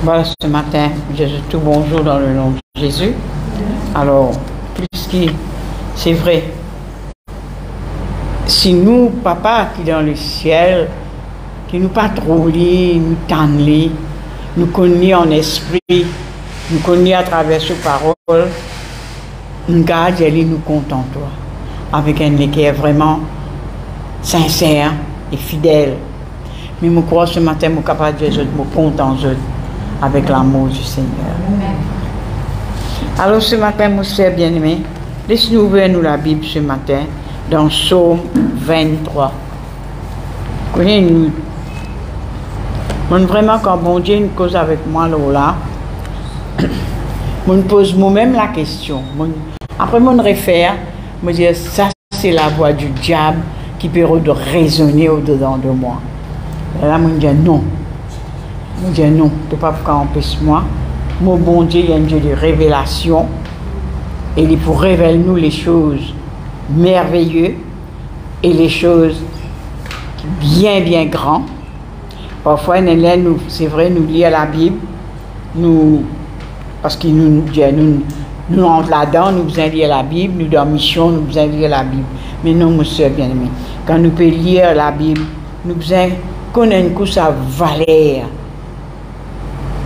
Voilà, ce matin, je dis tout bonjour dans le nom de Jésus. Alors, puisque c'est vrai, si nous, papa qui est dans le ciel, qui nous patrouille, nous tendent, nous connaissons en esprit, nous connaissons à travers ses paroles, nous gardons et nous comptons toi, avec un qui est vraiment sincère et fidèle. Mais je crois ce matin, je suis capable de dire, je compte en eux, avec l'amour du Seigneur. Alors ce matin, mon frère bien-aimé, laisse-nous ouvrir nous la Bible ce matin, dans Psaume 23. Connais-nous. Vraiment, quand bon Dieu nous cause avec moi là, je me pose moi-même la question. Après, je réfère, je dis, ça c'est la voix du diable qui peut résonner au-dedans de moi. Et là, je me dis non. Je dis non, tu ne peux pas empêcher moi. Mon bon Dieu, il y a un Dieu de révélation. Et il pour révéler nous les choses merveilleuses et les choses bien, bien grandes. Parfois, c'est vrai, nous lisons la Bible, parce qu'il nous rentre là-dedans, nous faisons lire la Bible, nous dans mission, nous faisons lire la Bible. Mais non, mon soeur bien-aimé, quand nous pouvons lire la Bible, nous faisons connaître sa valeur.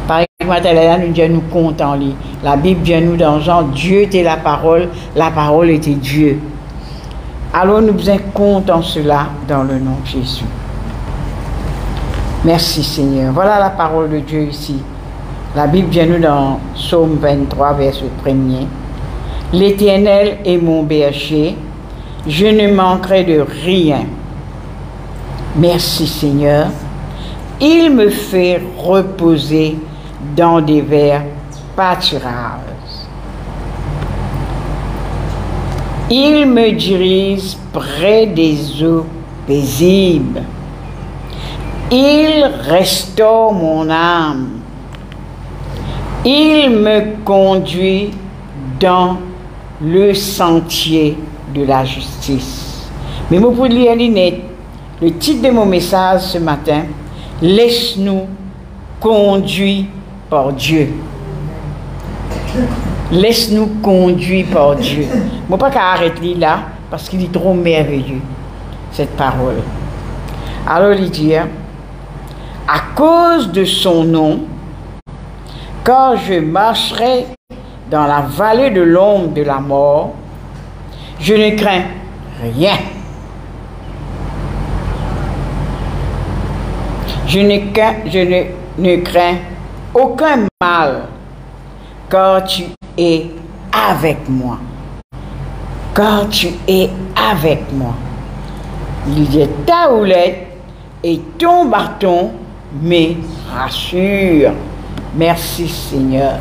Par exemple, nous disons nous comptons. La Bible vient nous dans genre Dieu était la parole était Dieu. Alors nous faisons compte en cela dans le nom de Jésus. Merci Seigneur. Voilà la parole de Dieu ici. La Bible vient nous dans Psaume 23, verset 1er. L'Éternel est mon berger, je ne manquerai de rien. Merci Seigneur. Il me fait reposer dans des verts pâturages. Il me dirige près des eaux paisibles. Il restaure mon âme. Il me conduit dans le sentier de la justice. Mais vous pouvez lire le titre de mon message ce matin, laisse-nous conduire par Dieu. Laisse-nous conduire par Dieu. Je ne vais pas arrêter là, parce qu'il est trop merveilleux, cette parole. Alors il dit, à cause de son nom, quand je marcherai dans la vallée de l'ombre de la mort, je ne crains rien. Je ne crains aucun mal, car tu es avec moi. Car tu es avec moi. Il dit, ta houlette et ton bâton me rassurent. Merci Seigneur.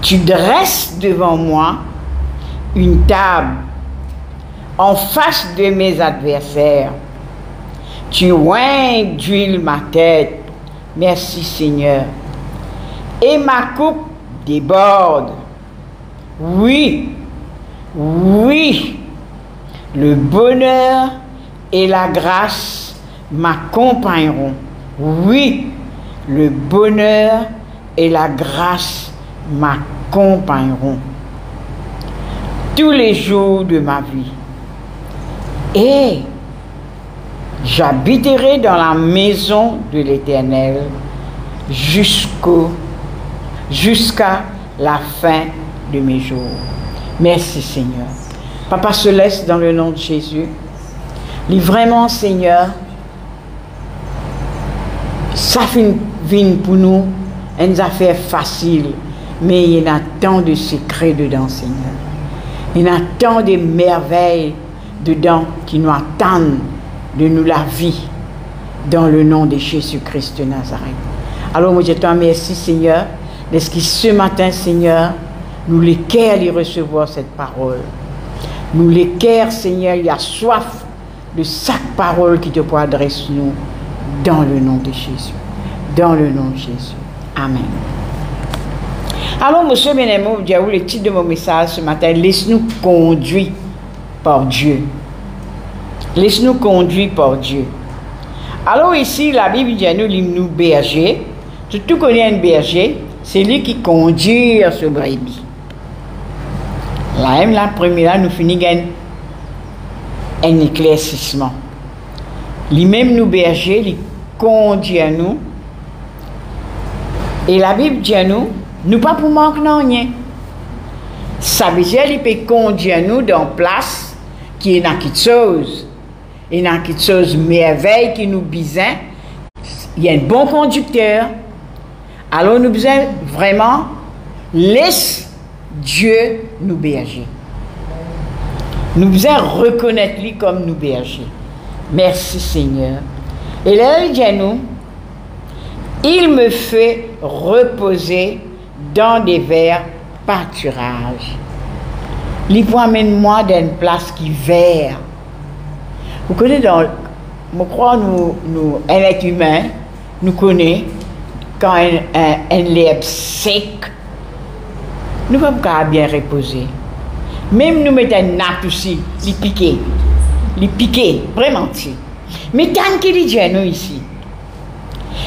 Tu dresses devant moi une table en face de mes adversaires. Tu oins d'huile ma tête. Merci Seigneur. Et ma coupe déborde. Oui, oui, le bonheur et la grâce m'accompagneront. Oui, le bonheur et la grâce m'accompagneront tous les jours de ma vie. Et j'habiterai dans la maison de l'Éternel jusqu'à la fin de mes jours. Merci Seigneur. Papa Céleste, dans le nom de Jésus, lis vraiment Seigneur, ça vient pour nous une affaire facile, mais il y a tant de secrets dedans Seigneur. Il y a tant de merveilles dedans qui nous attendent de nous la vie dans le nom de Jésus-Christ de Nazareth. Alors moi je te remercie Seigneur, parce que ce matin Seigneur, nous les cœurs y recevoir cette parole. Nous les cœurs Seigneur, il y a soif de chaque parole qui te peut adresser nous dans le nom de Jésus. Dans le nom de Jésus. Amen. Alors monsieur bien-aimé, vous dire le titre de mon message ce matin, laisse-nous conduire par Dieu. Laisse-nous conduire par Dieu. Alors ici, la Bible dit nous berger, Si tu connais un berger, c'est lui qui conduit ce brebis. Là, la première, nous finissons un éclaircissement. Lui-même, nous berger, il conduit à nous. Et la Bible dit à nous, nous pas pour manquer rien. Ça veut dire qu'il peut conduire nous dans une place qui est dans quelque chose. Et dans quelque chose merveille qui nous besoin. Il y a un bon conducteur. Alors nous besoin vraiment laisse Dieu nous berger. Nous besoin reconnaître lui comme nous berger. Merci Seigneur. Et là il dit à nous, il me fait reposer dans des verts pâturages. Il amène-moi dans une place qui vert. Vous connaissez je crois nous un être humain, nous connaît quand un l'herbe sec, nous ne pouvons pas bien reposer. Même nous mettons un nappe aussi, les piquer, vraiment. Mais tant qu'il dit à nous ici,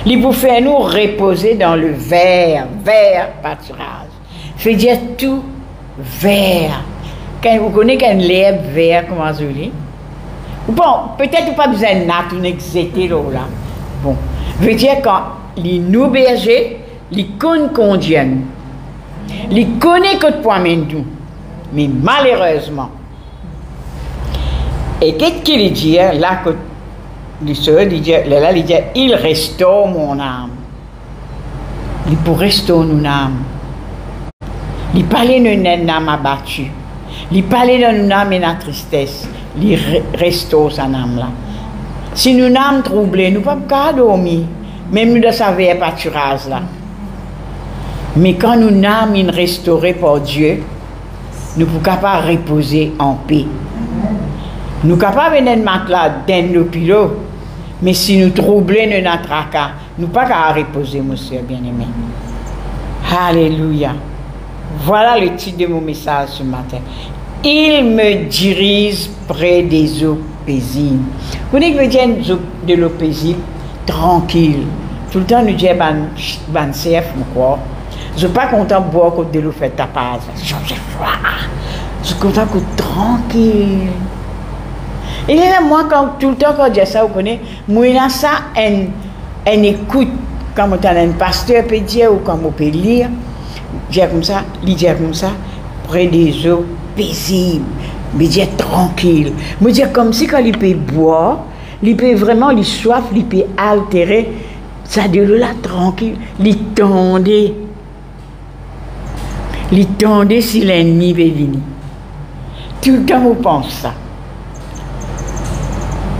il vous fait nous reposer dans le vert pâturage. Fait dire tout vert. Quand vous connaissez qu'un l'herbe vert, comment je dis? Bon, peut-être pas besoin de nappe, ou n'exéter là. Bon, veut dire quand il nous berger, il conduit à nous. Il connaît que de point nous. Mais malheureusement, et qu'est-ce qu'il dit là, il restaure mon âme. Il pour restaurer mon âme. Il parlait d'une âme abattue. Il parlait d'une âme et de la tristesse. Il restaure sa âme là. Si nous âme troublée, nous ne pouvons pas dormir. Même nous de sa veille pâturage là. Mais quand nous âme est restaurée par Dieu, nous pouvons pas reposer en paix. Nous sommes capables de venir matelas dans l'hôpital, mais si nous troublons notre tracas, nous ne pouvons pas reposer, monsieur bien-aimé. Alléluia. Voilà le titre de mon message ce matin. Il me dirige près des eaux paisibles. Vous dites que je de l'eau paisible, tranquille. Tout le temps, nous disons, ban chef, je ne suis pas content de boire quand de l'eau fait tapage. Je suis content que tranquille. Et là, moi, tout le temps, quand je dis ça, vous connaissez, moi, il y a ça, une écoute, comme un pasteur peut dire, ou comme on peut lire, dire comme ça, près des eaux paisibles, mais dire tranquille. Me dire comme si quand il peut boire, il peut vraiment, il soif, il peut altérer, ça de l'eau là, tranquille, il tendait. Il tendait si l'ennemi veut venir. Tout le temps, on pense ça.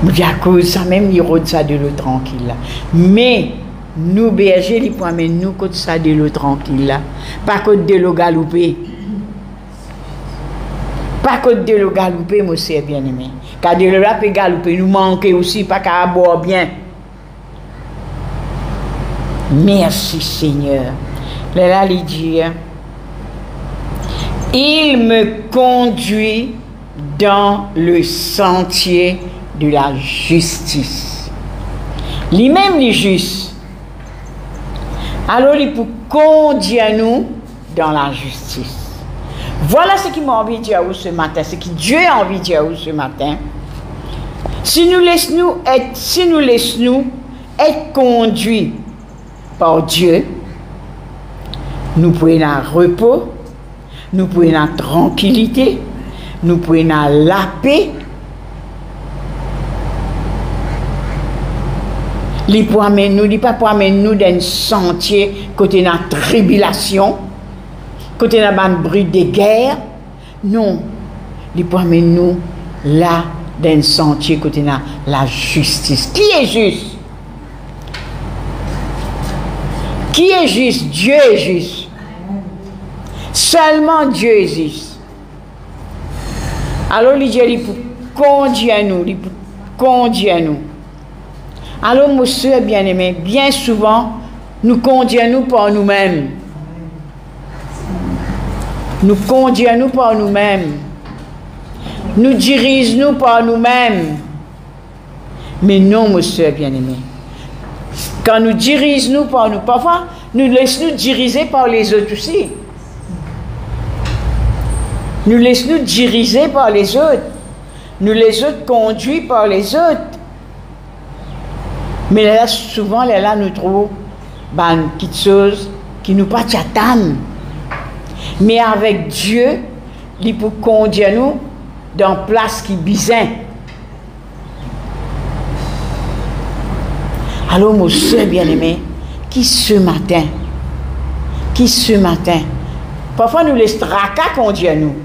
Mais à cause de ça, même, il rôde ça de l'eau tranquille là. Mais, nous, bergers, ils promènent nous côté ça de l'eau tranquille là. Pas côté de l'eau galopée. Pas côté de l'eau galopée, mon cher bien-aimé. Car de l'eau là peut galoper, nous manquer aussi, pas qu'à boire bien. Merci Seigneur. Là, il dit, il me conduit dans le sentier de la justice. Lui-même, il est juste. Alors, il peut conduire nous dans la justice. Voilà ce qui m'a envie de dire à vous ce matin, ce que Dieu a envie de dire à vous ce matin. Si nous laissons être conduits par Dieu, nous pouvons avoir repos, nous pouvons avoir tranquillité, nous pouvons avoir la paix. Il ne pas pour amener nous dans un sentier côté de la tribulation, côté de la bruit de guerre. Non, il pour amener nous là dans un sentier côté de la justice. Qui est juste? Qui est juste? Dieu est juste. Seulement Dieu est juste. Alors il dit pour conduire nous, il pour conduire nous. Alors, monsieur bien-aimé, bien souvent, nous conduisons par nous-mêmes. Nous conduisons par nous-mêmes. Nous dirigeons par nous-mêmes. Mais non, monsieur bien-aimé. Quand nous dirige-nous par nous, parfois, nous laissons-nous diriger par les autres aussi. Nous laissons-nous diriger par les autres. Nous les autres conduits par les autres. Mais là, souvent, là, nous trouvons une petite chose qui nous pas t'attendre. Mais avec Dieu, il peut conduire nous dans une place qui est bizarre. Alors, mon soeur bien-aimé, qui ce matin, parfois nous laisse tracas conduire nous.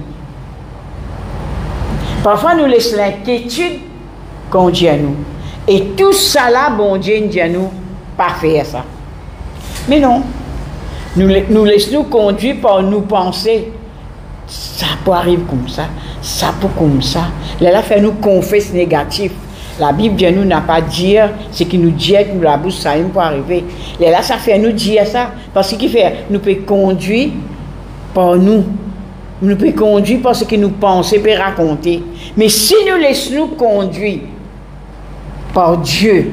Parfois nous laisse l'inquiétude conduire nous. Et tout ça là, bon Dieu, nous dit à nous, pas faire ça. Mais non, nous laissons nous conduire par nous penser. Ça peut arriver comme ça peut comme ça. Là, fait nous confesse négatif. La Bible dit nous n'a pas dire ce qui nous dit que la bouche ça peut arriver. Là, ça fait nous dire ça. Parce qu'il fait, nous peut conduire par nous. Nous peut conduire par ce que nous pensons et raconter. Mais si nous laissons nous conduire par Dieu,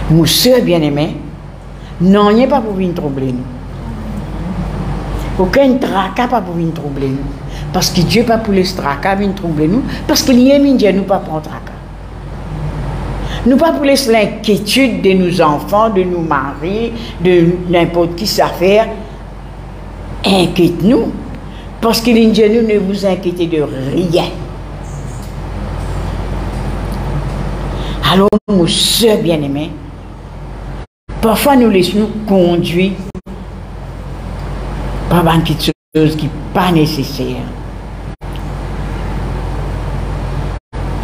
mon soeur bien-aimé, non, il n'y a pas pour venir troubler nous. Aucun tracas pas pour venir troubler nous. Parce que Dieu pas pour les tracas venir troubler nous. Parce qu'il y a Dieu nous pas prendre tracas. Nous pas pour laisser l'inquiétude de nos enfants, de nos maris, de n'importe qui s'affaire. Inquiète-nous. Parce qu'il y a Dieu nous ne vous inquiétez de rien. Alors, mon soeur bien-aimé, parfois nous laissons nous conduire par une petite chose qui n'est pas nécessaire.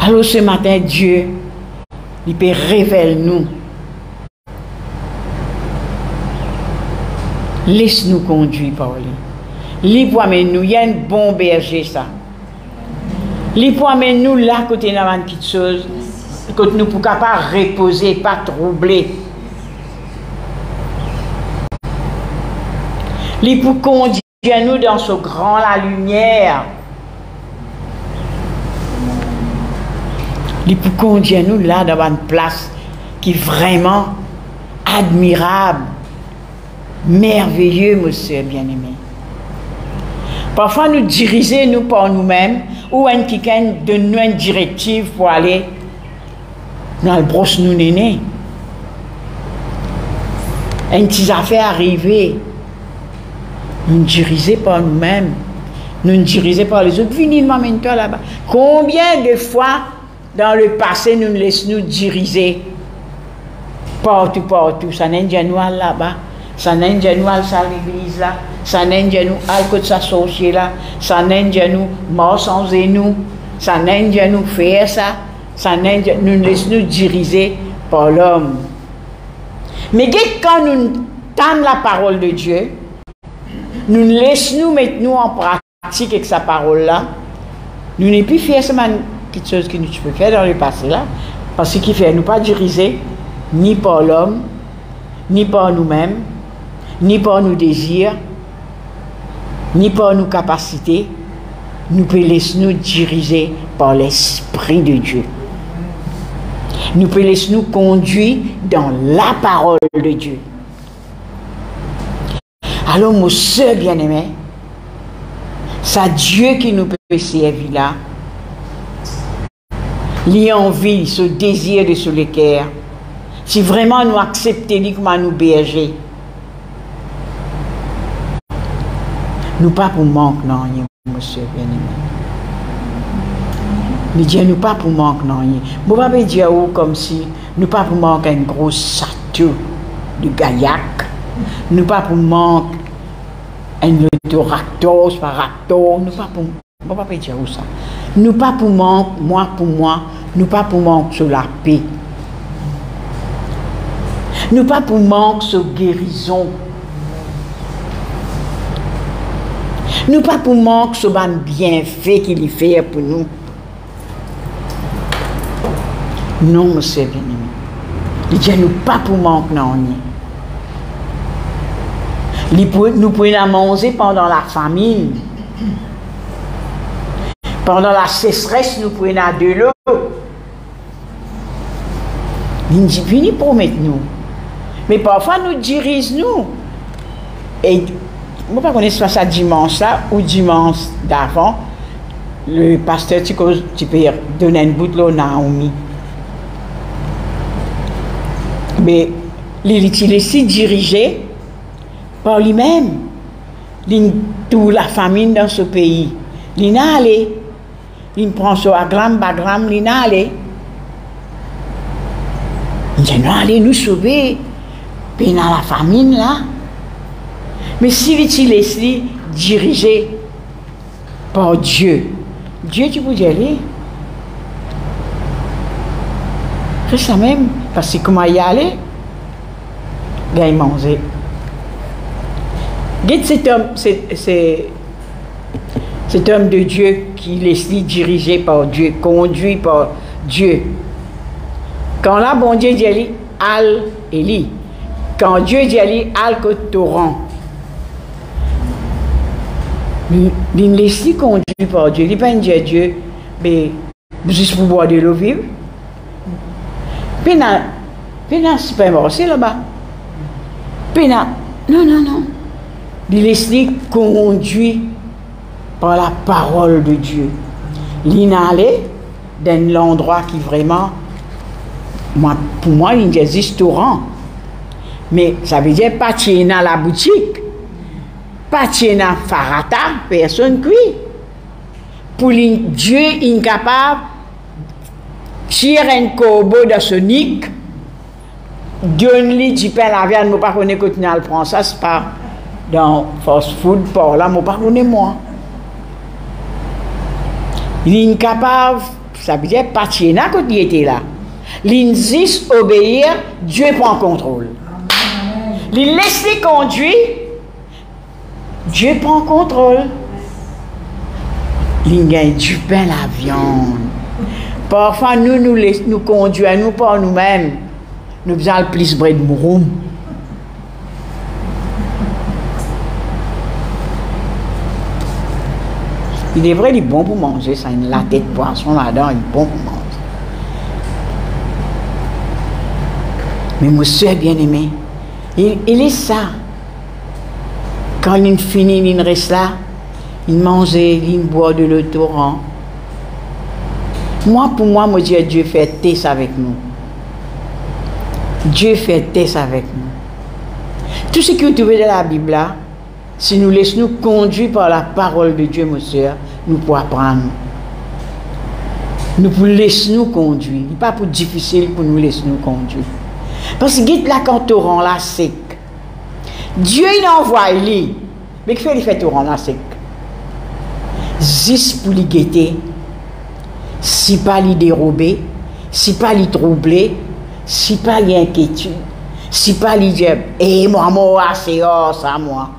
Alors ce matin, Dieu, il peut révéler nous. Laisse-nous conduire par lui. Il peut amener nous, il y a un bon berger ça. Il peut amener nous là côté dans une petite chose, que nous ne pouvons pas reposer, pas troubler. Il peut conduire nous dans ce grand la lumière. Il peut conduire nous là dans une place qui est vraiment admirable, merveilleux, monsieur bien-aimé. Parfois nous diriger nous par nous-mêmes ou un quelqu'un donne nous une directive pour aller dans le brosse nous néné. Une petite affaire arrivée. Nous diriger par nous-mêmes. Nous diriger par les autres. Venez m'amène-toi là-bas. Combien de fois dans le passé nous laissons nous diriger partout. Ça n'est pas nous là-bas. Ça n'est pas nous à l'église là. Ça n'est pas nous à côté de sa sorcier là. Ça n'est pas nous mort sans nous. Ça n'est pas nous faire ça. Ça n'est pas nous laissons nous diriger par l'homme. Mais quand nous entendons la parole de Dieu, nous laissons nous mettre nous en pratique avec sa parole là. Nous n'est plus faire seulement quelque chose que nous peux faire dans le passé là, parce qu'il fait nous pas diriger ni par l'homme, ni par nous-mêmes, ni par nos désirs, ni par nos capacités. Nous pouvons laisser nous diriger par l'Esprit de Dieu. Nous pouvons laisser nous conduire dans la parole de Dieu. Alors, mon soeur bien-aimé, c'est Dieu qui nous peut servir là. L'envie, ce désir de se l'équerre. Si vraiment nous acceptons comme nous berger. Nous pas pour manque, non, monsieur bien-aimé. Mais Dieu nous pas pour manque, non. Vous ne pouvez pas dire comme si nous pas pour manque un gros château de Gaillac. Nous pas pour manque un autoractos par ractor. Nous pas pour dire où ça. Nous pas pour manque, moi, nous pas pour manque sur la paix. Nous pas pour manque sur guérison. Nous pas pour manque sur un bienfait qu'il fait pour nous. Non, monsieur bien-aimé. Il dit nous pas pour manque non. Nous pouvons manger pendant la famine. Pendant la sécheresse, nous pouvons de l'eau. Il vient promettre nous. Mais parfois, nous dirige nous. Et je ne sais pas si ça dimanche là ou dimanche d'avant. Le pasteur, tu peux donner une bout de l'eau à Naomi. Mais il est aussi dirigé par lui-même. Toute la famine dans ce pays. Il est allé. Il prend son agram, bagram, il est allé. Il est allé nous sauver. Puis dans la famine là. Mais s'il est dirigé par Dieu, Dieu, tu peux y aller. C'est ça même. Parce que comment y aller? Il manger. Cet homme de Dieu qui laisse dirigé par Dieu, conduit par Dieu. Quand là, bon Dieu dit al Eli. Quand Dieu dit al que torrent. Il laisse conduit par Dieu. Il ne peut pas dire Dieu, mais juste pour boire de l'eau vive. Puis dans le supermarché là-bas. Puis non. Il laisse conduit par la parole de Dieu. Il est allé dans l'endroit qui vraiment, pour moi, il existe restaurant. Mais ça veut dire pas dans la boutique. Pas dans Farata, personne cuit. Pour Dieu incapable de tirer un corbeau dans son nique, donne-lui du pain à la viande, je ne sais pas qu'on écoute le prend ça, c'est pas dans fast food, par là, je ne sais pas moi. Il est incapable, ça veut dire pas tirer quand il était là. Il insiste obéir, Dieu prend contrôle. Il laisse conduire. Dieu prend contrôle. Il gagne du pain, la viande. Parfois, nous conduisons, nous par nous-mêmes. Nous faisons le plus de mouroum. Il est vrai, il est bon pour manger. Ça, la tête de poisson là-dedans, il est bon pour manger. Mais mon soeur bien-aimé, il est ça. Quand il finit, il reste là, il mange, il boit de l'eau torrent. Pour moi, Dieu fait test avec nous. Dieu fait test avec nous. Tout ce que vous trouvez dans la Bible, là, si nous laissons nous conduire par la parole de Dieu, mon soeur, nous pouvons apprendre. Nous pouvons laisser nous conduire. Ce n'est pas pour difficile pour nous laisser nous conduire. Parce que là, quand torrent là sec, Dieu il envoie lui. Mais qu'il fait, il fait torrent là sec. Juste pour lui guetter. Si pas lui dérober, si pas lui troubler, si pas lui inquiétude, si pas lui dire, eh moi, c'est ça, moi.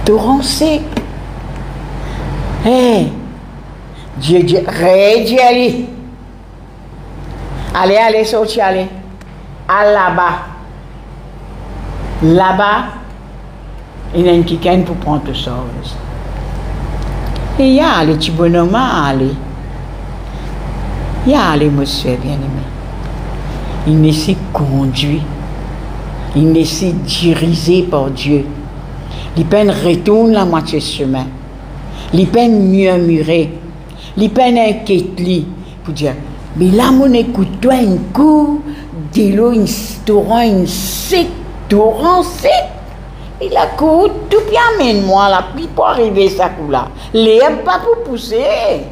Torrent sec. Eh, Dieu dit, allez. Allez, sorti, allez. Allez là-bas. Là-bas, il y a un quelqu'un pour prendre tout ça. Et il y a les petits bonhommes à aller. Il y a les monsieur bien-aimé. Il laisse conduit. Il laisse diriger par Dieu. Il peine retourne la moitié chemin. Il peine murmurer. Il peine inquiéter pour dire, mais là, mon écoute-toi un coup, de l'eau, un torrent, un sec, torrent sec. Il a couru tout bien, amène-moi là, puis pour arriver ça coup là. L'herbe pas pour pousser.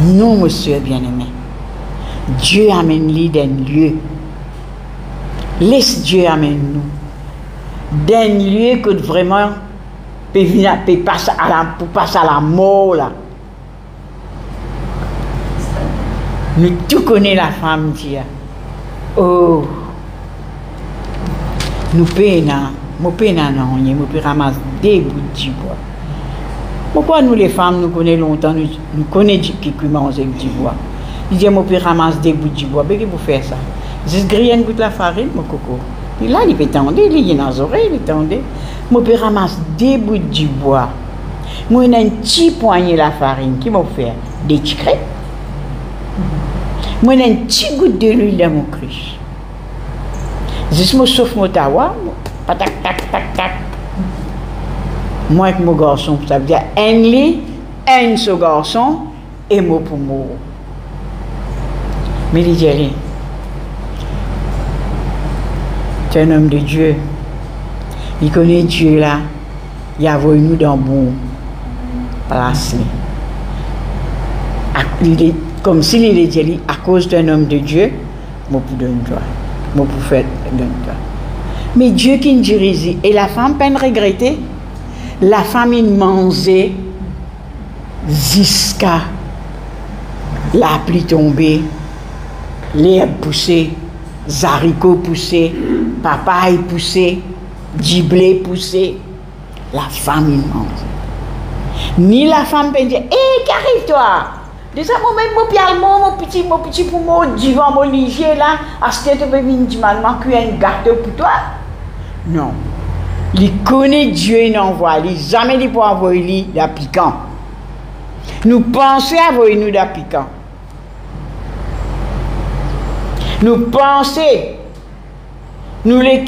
Non, monsieur bien-aimé. Dieu amène-lui d'un lieu. Laisse Dieu amène nous. D'un lieu que vraiment peut passer à la mort là. Nous tout connaissons la femme Dieu. Oh. Nous peinons, nous ramassons des bouts de bois. Pourquoi nous les femmes, nous connaissons longtemps, nous connaissons qui mange du bois. Il dit, nous ramassons des bouts de bois. Mais qu'est-ce que vous faites ça? Juste griller un bout de la farine, mon coco. Et là, il peut tendre, il est dans les oreilles, il tend. Nous ramassons des bouts de bois. Nous avons un petit poignet de la farine qui m'a fait des petits crêpes. Moi, j'ai un petit goutte de l'huile dans mon cruche. Juste moi sauf mon tawa, tac, tac, tac, tac. Moi avec mon garçon, ça veut dire un lit, un seul garçon, et mot pour mot. Mais il dit, allez, tu es un homme de Dieu. Il connaît Dieu là. Il a voulu nous dans bon place. Comme s'il est dit, à cause d'un homme de Dieu, moi pour donner toi. Moi pour faire donner toi. Mais Dieu qui nous dirige, et la femme peine regretter, la femme il mangeait jusqu'à la pluie tombée, l'herbe poussée, les haricots poussés, papaye poussé, du blé poussé. La femme il mange. Ni la femme peut dire, hé, qu'arrive-toi? De ça, mon petit pour moi, divan, mon ligier là, à ce que tu peux venir dire, qu'il y a un gâteau pour toi. Non. Il connaît Dieu, il envoie, il jamais dit pour envoyer des piquants. Nous pensons envoyer nous des piquants. Nous pensons, nous les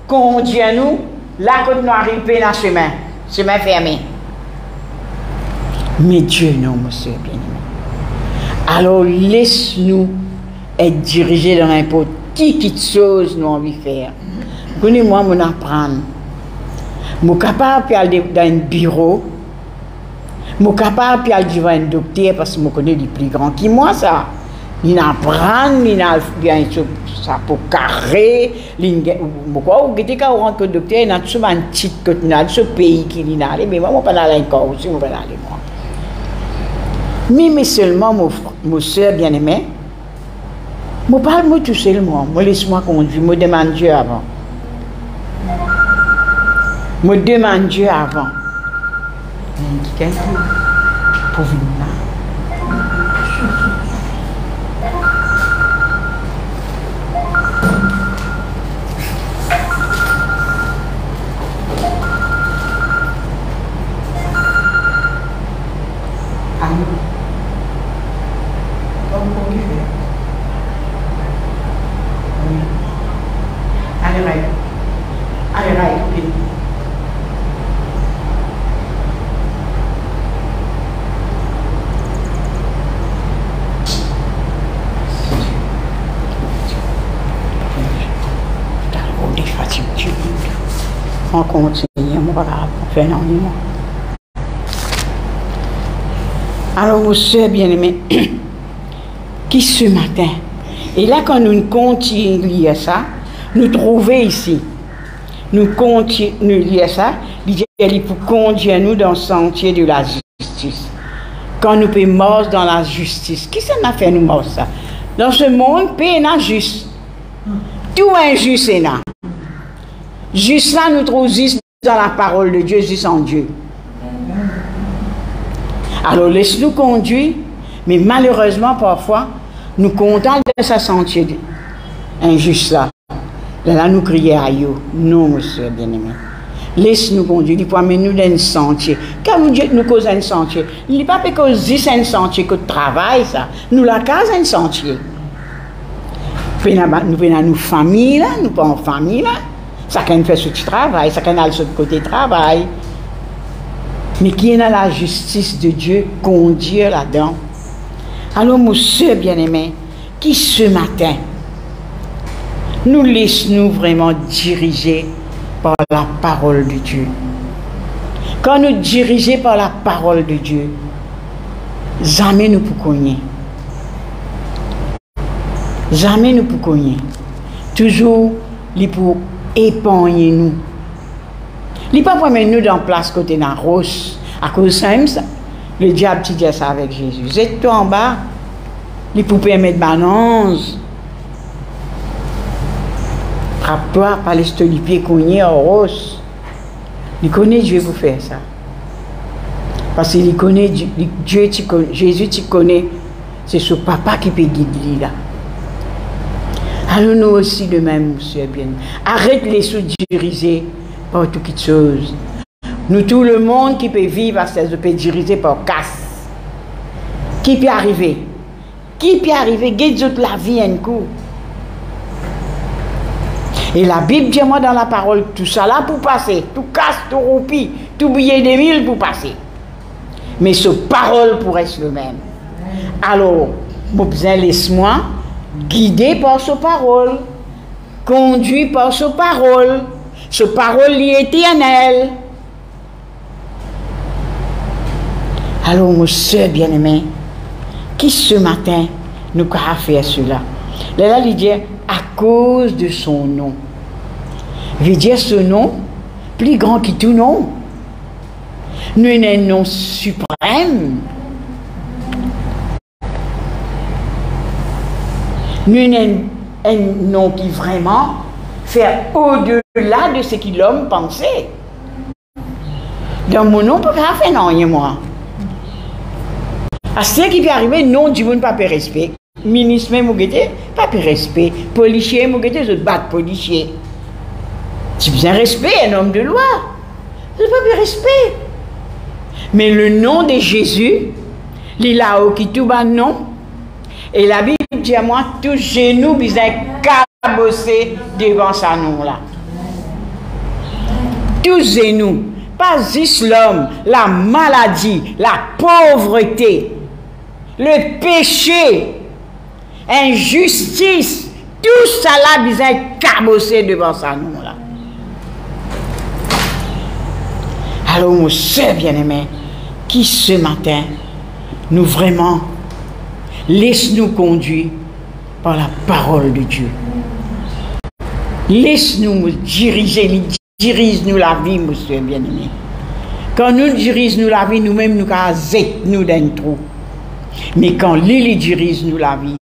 conduisons nous, là quand nous arrivons dans le chemin fermé. Mais Dieu, non, monsieur bien-aimé. Alors, laisse-nous être dirigés dans n'importe quelle chose nous envie de faire. Connais-moi, mon apprendre. Je suis capable d'aller dans un bureau. Je suis capable d'aller devant un docteur parce que je connais les plus grands qui moi, ça. Il apprend, il a ça pour carré. Pourquoi vous êtes quand vous rentrez au docteur, il y a tout un petit ce pays qui est là. Mais moi, je ne vais pas aller encore aussi, je vais aller moi. Mais seulement, mon soeur bien-aimé, je ne parle pas tout seul, moi. Laisse-moi conduire, je demande Dieu avant. Je demande Dieu avant. Pour venir là. On continue, on va faire énormément. Alors, mon soeur bien-aimé, qui ce matin, et là, quand nous continuons ça, nous trouvons ici, nous continuons à ça, il dit pour conduire nous dans le sentier de la justice. Quand nous pouvons mordre dans la justice, qui ça n'a fait nous mordre ça? Dans ce monde, paix n'est juste. Tout injuste est là. Juste là, nous trouvons juste dans la parole de Dieu, juste en Dieu. Alors, laisse-nous conduire, mais malheureusement, parfois, nous comptons de ce sentier injuste là. Là, nous crions à Dieu. Non, monsieur bien-aimé. Laisse-nous conduire. Il faut amener nous dans un sentier. Quand Dieu nous cause un sentier, il n'est pas parce que un sentier que de travail, ça. Nous la case un sentier. Nous venons nous famille là, nous pas en famille là. Chacun fait ce travail, chacun a ce côté travail. Mais qui est dans la justice de Dieu, conduire là-dedans. Alors, monsieur bien-aimé, qui ce matin, nous laisse-nous vraiment diriger par la parole de Dieu. Quand nous dirigeons par la parole de Dieu, jamais nous pouvons cogner. Jamais nous pouvons cogner. Toujours, il pour épargner nous. Il ne peut pas mettre nous dans la place côté de la roche. À cause de ça, le diable dit ça avec Jésus. Vous êtes toi en bas, il peut permettre balance. Frappe-toi par les pieds cogner en roche. Il connaît Dieu pour faire ça. Parce qu'il connaît Dieu, Jésus, tu connais. C'est ce papa qui peut guider là. Alors nous aussi de même, monsieur bien. Arrête les sous-diriger par toute chose. Nous, tout le monde qui peut vivre à 16 peut diriger par casse. Qui peut arriver? Qui peut arriver, guide la vie un coup. Et la Bible dit moi dans la parole, tout ça là pour passer, tout casse, tout roupie, tout billet des mille pour passer. Mais ce parole pour rester le même. Alors, mon besoin laisse-moi guider par ce parole, conduit par ce parole. Ce parole est éternel. Alors, mon soeur bien-aimé, qui ce matin nous a fait cela? Là, il dit, à cause de son nom. Il veut dire ce nom, plus grand que tout nom. Nous avons un nom suprême. Nous avons un nom qui vraiment fait au-delà de ce que l'homme pensait. Dans mon nom, on ne peut pas faire non, moi. À ce qui peut arriver, non, du monde pas de respect. Ministre, même, pas de respect. Policier, je bats policier. Tu as besoin de respect, un homme de loi. Tu n'as pas de respect. Mais le nom de Jésus, il est là-haut qui tout bas non. Et la Bible dit à moi, tout genou besoin cabosser devant sa nom là. Tout genou, pas juste l'homme, la maladie, la pauvreté, le péché, injustice, tout ça là besoin cabosser devant sa nom là. Alors, mon soeur bien-aimé, qui ce matin, nous vraiment, laisse-nous conduire par la parole de Dieu. Laisse-nous diriger, dirige-nous la vie, mon soeur bien-aimé. Quand nous dirigeons la vie, nous-mêmes, nous nous dans un trou. Mais quand lui dirige nous la vie,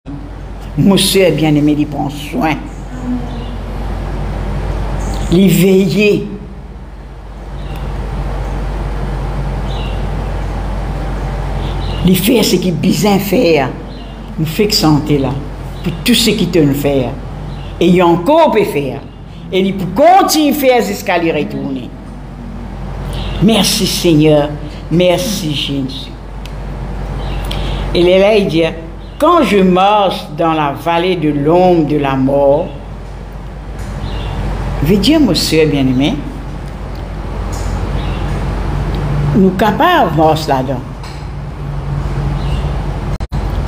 mon soeur bien-aimé, il prend soin. Il veille. Il fait ce qu'il a besoin de faire. Nous fait que santé là. Pour tout ce qu'il te faire. Et il encore peut faire. Et il peut continuer à faire jusqu'à lui retourner. Merci Seigneur. Merci Jésus. Et là, il dit, quand je marche dans la vallée de l'ombre de la mort, veut dire, mon soeur bien-aimé, nous sommes capables de marcher là-dedans.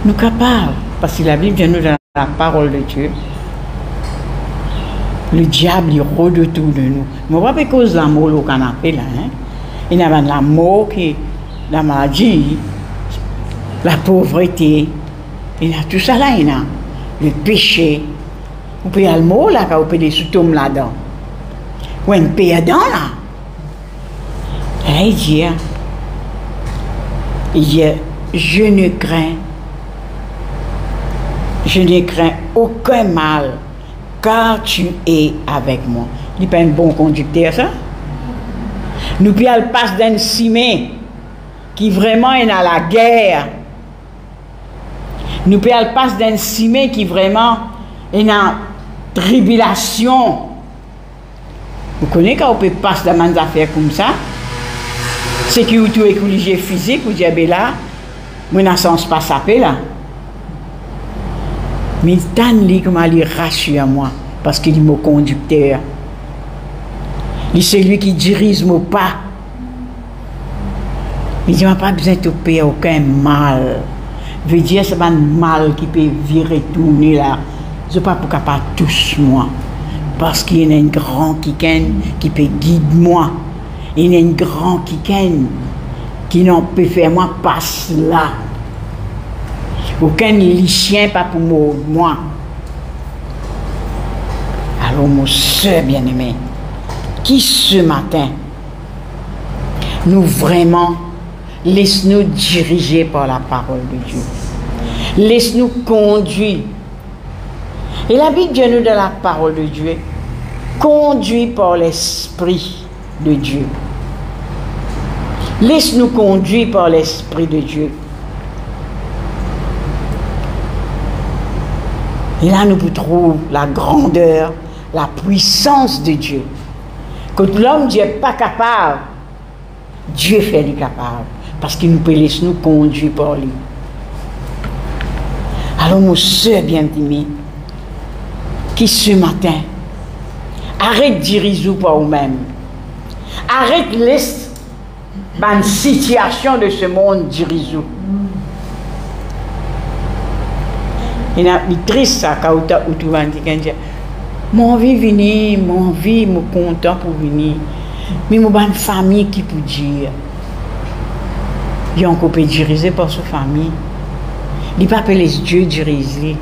Nous sommes capables, parce que la Bible dit nous dans la parole de Dieu, le diable il rôde autour de nous. Mais pas parce que l'amour au canapé là, hein? Il y a l'amour qui la maladie, la pauvreté, il y a tout ça là, il y a le péché. Vous pouvez le mot là, quand vous pouvez des sous-tomes là-dedans. Ou un perdant là. Et il dit, je ne crains aucun mal, car tu es avec moi. Il n'est pas un bon conducteur, ça? Nous pouvons le passer d'un cimé qui vraiment est dans la guerre. Nous pouvons le passer d'un cimé qui vraiment est dans tribulation. Vous connaissez quand on peut passer dans des affaires comme ça? C'est que vous avez un physique, vous dites, là, moi, je ne sens pas saper là. Mais tant que comment il rassure à moi, parce qu'il est mon conducteur. Il est celui qui dirige mon pas. Il dit, je n'ai pas besoin de payer aucun mal. Je veux dire, c'est pas un mal qui peut virer tourner là. Je ne sais pas pourquoi pas tous moi. Parce qu'il y a un grand qui peut guider moi. Il y a un grand qui n'en peut faire moi passe là. Aucun lycéen pas pour moi. Alors mon soeur bien-aimé, qui ce matin nous vraiment laisse-nous diriger par la parole de Dieu. Laisse-nous conduire. Et la Bible dit nous dans la parole de Dieu, conduit par l'Esprit de Dieu. Laisse-nous conduire par l'Esprit de Dieu. Et là, nous trouvons la grandeur, la puissance de Dieu. Quand l'homme n'est pas capable, Dieu fait lui capable. Parce qu'il nous peut laisser nous conduire par lui. Alors, mon soeur bien-aimé, qui ce matin, arrête de diriger par vous-même. Arrête de laisser la situation de ce monde diriger. Il y a une triste ça quand tu vas dire, mon vie venir, mon vie, me content pour venir. Mais mon une famille qui peut dire, il y a encore dirigé par sa famille. Il ne peut pas les Dieu diriger.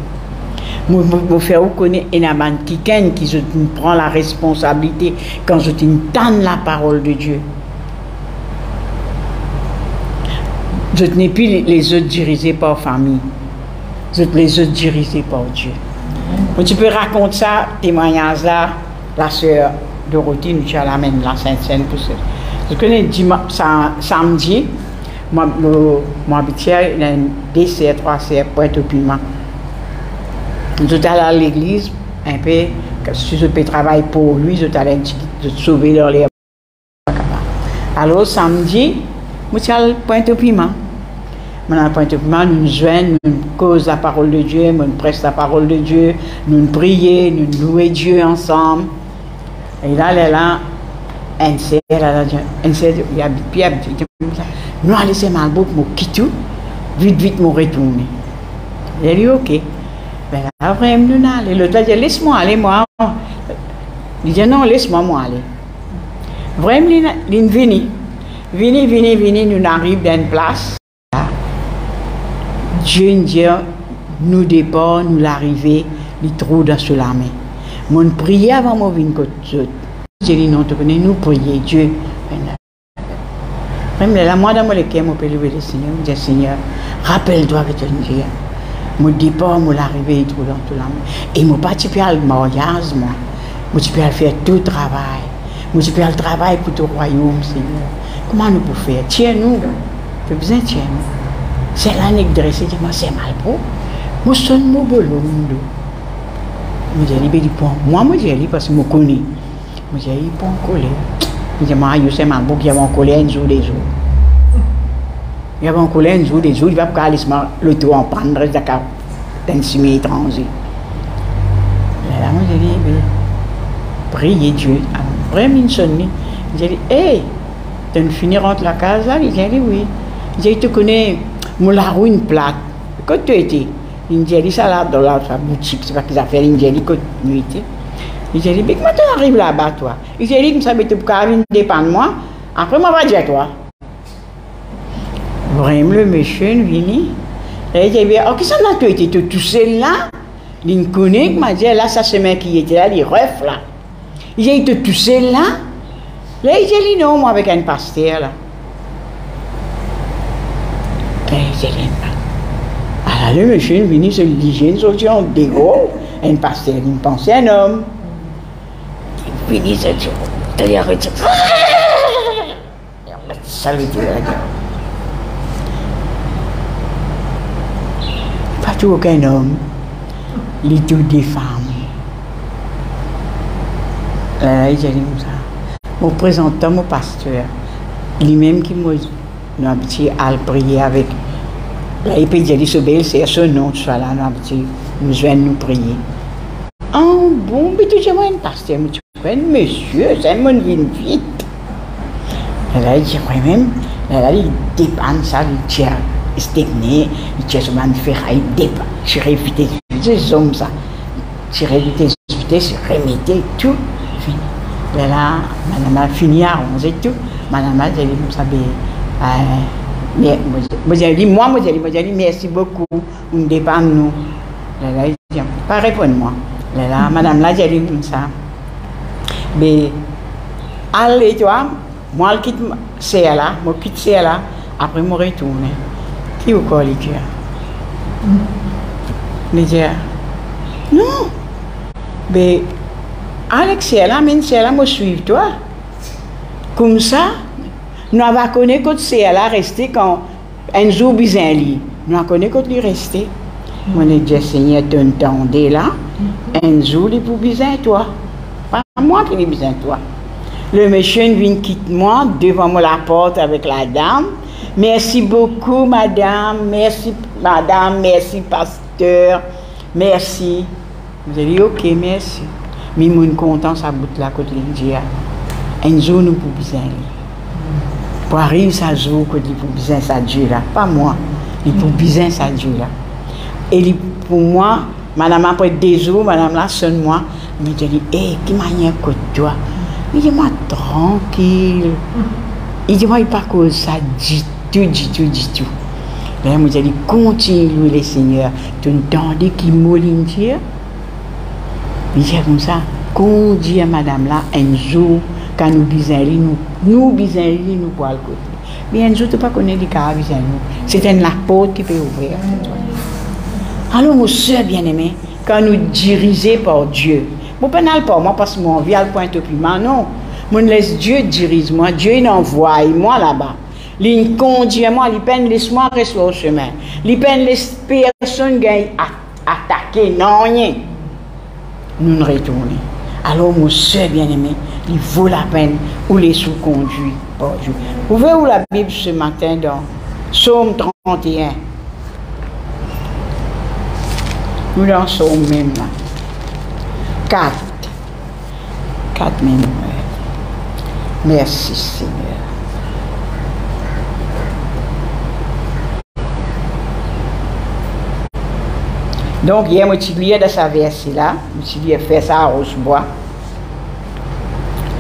Je faire reconnaître quelqu'un qui prend la responsabilité quand je t'entends la parole de Dieu. Je n'ai plus les autres dirigés par famille. Je les autres dirigés par Dieu. Donc, tu peux raconter ça, témoignage là, la sœur Dorothée, nous l'amène la Sainte-Seine pour ça. Je connais samedi, mon habituel, il y a deux CR, 3 CR, Pointe-au-Piment. Je suis allé à l'église, un peu, si je peux travailler pour lui, je suis allé sauver dans les. Alors, samedi, je suis allé à Pointe-au-Piment. Maintenant, Pointe-au-Piment, nous joignons, nous causons la parole de Dieu, nous prêchons la parole de Dieu, nous prions, nous louons Dieu ensemble. Et là, un sœur, il y a Pierre, nous allons laisser ma boucle, nous quittons, vite, nous retournons. Il a dit, ok. Ben là, vraiment, nous allons. L'autre a dit, laisse-moi aller, moi. Il dit, non, laisse-moi aller. Vraiment, il vient, nous arrivons dans une place. Dieu nous dit, nous départ, nous l'arrivée, il trouve dans ce la main. Mon prier avant de venir côté. J'ai dit non, nous prions Dieu. Même là, moi dans mon cœur, je peux lever le Seigneur. Je dis Seigneur, rappelle-toi que tu es Dieu. Mon départ, mon arrivée, il trouve dans tout la main. Et mon parti pour le mariage, moi. Moi, tu peux faire tout le travail. Moi, tu peux faire le travail pour ton royaume, Seigneur. Comment nous pouvons faire? Tiens-nous. Tu as besoin de tiens-nous. C'est l'année que dressé, moi c'est mal pour. Moi je sonne mon boulot. Moi j'ai dit moi j'ai dit parce que je connais. Moi j'ai dit pour en coller. Je dis moi c'est mal pour qu'il y a en coller un jour des jours. Il y a en coller un jour des jours, il va pas aller le tour en prendre d'accord d'un semi étranger. Là moi j'ai dit priez Dieu. Vraiment une sonne. J'ai dit hey, tu vas finir entre la case là, il dit oui. J'ai dit tu connais moi la roue une plate. Quand tu étais, il dit ça là dans la boutique, c'est pas qu'ils ont fait une jelly quand tu étais. Il dit mais comment tu arrives là-bas toi? Il dit que ça me pour carrément dépend de moi. Après moi va dire toi. Vraiment le monsieur vient. Il dit oh qu'est-ce que tu étais tout seul là? Il connaît m'a dit là ça c'est mec qui était là, il ref là. Il dit il tout seul là. Là il dit non moi avec un pasteur là. Alors le monsieur est venu se dire une solution d'égo, un pasteur, il pensait un homme. Il finit ce jour, il a arrêté. Ça lui dit la gueule. Pas tout aucun homme, il est tout des femmes. Là, il dit comme ça. Mon présentant, mon pasteur, lui-même qui m'a habitué à le prier avec. Là, il peut dire, c'est ce nom, tu sois là, nous venons nous prier. Oh, bon, mais tu sais, moi, un pasteur, mais tu vois, monsieur, c'est un monde vite. Là, il dit, oui, même, là, il dépanne ça, il tire, il se technique, il tire sur ma ferraille, il dépanne, tirer vite, c'est hommes, ça. Tirer vite, c'est remettre, tout, fini. Là, madame a fini à 11 et tout, madame a dit, vous savez, mais moi j'ai dit merci beaucoup, on dépend de nous. Là, il dit, pas répondre-moi. Là, madame là, j'ai dit comme ça. Mais, allez, tu vois, moi je quitte là, moi quitte là, après je retourne. Qui vous colle les cœurs? Les dire, non. Mais, Alex, là, mais c'est là, moi je suis toi. Comme ça, nous avons connu que c'est là resté quand un jour bizarre lui. Nous avons connu que lui resté. Moi je dis Seigneur t'entendais là. Un jour il pour bizarre toi. Pas moi qui est bizarre toi. Le monsieur vient quitte moi devant moi la porte avec la dame. Merci beaucoup, madame. Merci, madame. Merci, pasteur. Merci. Vous avez dit, ok, merci. Mais je suis content de ça bout là, côté l'India. Un jour, nous pouvons besoin. Pour arriver à ce jour, nous pouvons besoin de Dieu là. Pas moi. Nous pouvons besoin de Dieu là. Et pour moi, madame, après 2 jours, madame là, sonne-moi. Je me dis, hé, qui manière que toi? Il dit, moi, tranquille. Il dit, moi, il n'y a pas que ça dit tout. Là, je me dis, continue le Seigneur. Tu entends qui m'a dit? Il dit comme ça, qu'on dit à madame là, un jour, quand nous bisons, nous pour le côté. Mais un jour, tu ne peux pas connaître les cas bisons. C'est la porte qui peut ouvrir. Alors, mon soeur bien-aimé, quand nous dirigeons par Dieu, je ne parle pas moi parce que mon vie a le point de piment, non. Je laisse Dieu diriger moi, Dieu il envoie moi là-bas. Il conduit moi, il peine laisse-moi rester au chemin. Il peine laisse personne attaquer, non rien. Nous nous retournons. Alors, mon soeur bien-aimé, il vaut la peine ou les sous-conduits par Dieu. Vous pouvez où la Bible ce matin dans Psaume 31. Nous dans Psaume même là. 4 même. Merci Seigneur. Donc, il y a un petit lieu de sa verset là, un petit lieu fait ça à Rochebois.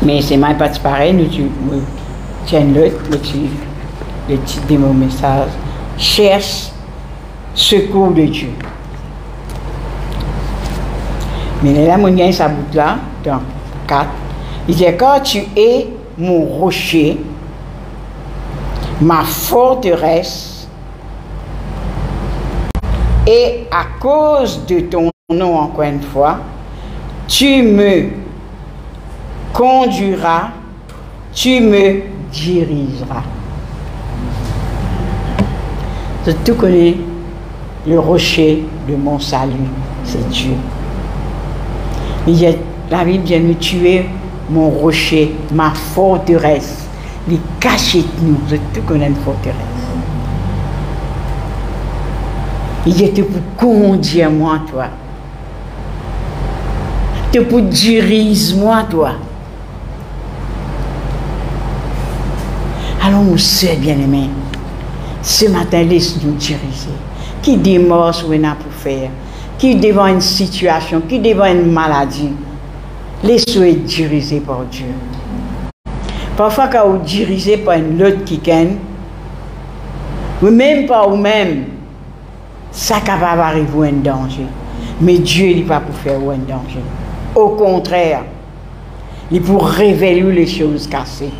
Mais c'est même pas pareil, nous tiens le petit démo message. Cherche secours de Dieu. Mais là, mon gars, ça bout là, dans 4. Il dit, quand tu es mon rocher, ma forteresse, et à cause de ton nom, encore une fois, tu me conduiras, tu me dirigeras. Tu connais le rocher de mon salut, c'est Dieu. La Bible dit, nous tuer mon rocher, ma forteresse, les cachets de nous, tu connais une forteresse. Il était pour conduire moi, toi. Il était pour diriger moi, toi. Alors, mon soeur bien-aimé, ce matin, laisse-nous diriger. Qui démarre ce qu'on a pour faire? Qui devant une situation, qui devant une maladie? Laisse-nous être dirigés par Dieu. Parfois, quand vous dirigez par une autre qui gagne, ou même par vous-même, ça capable d'arriver un danger. Mais Dieu n'est pas pour faire un danger. Au contraire, il est pour révéler les choses cassées.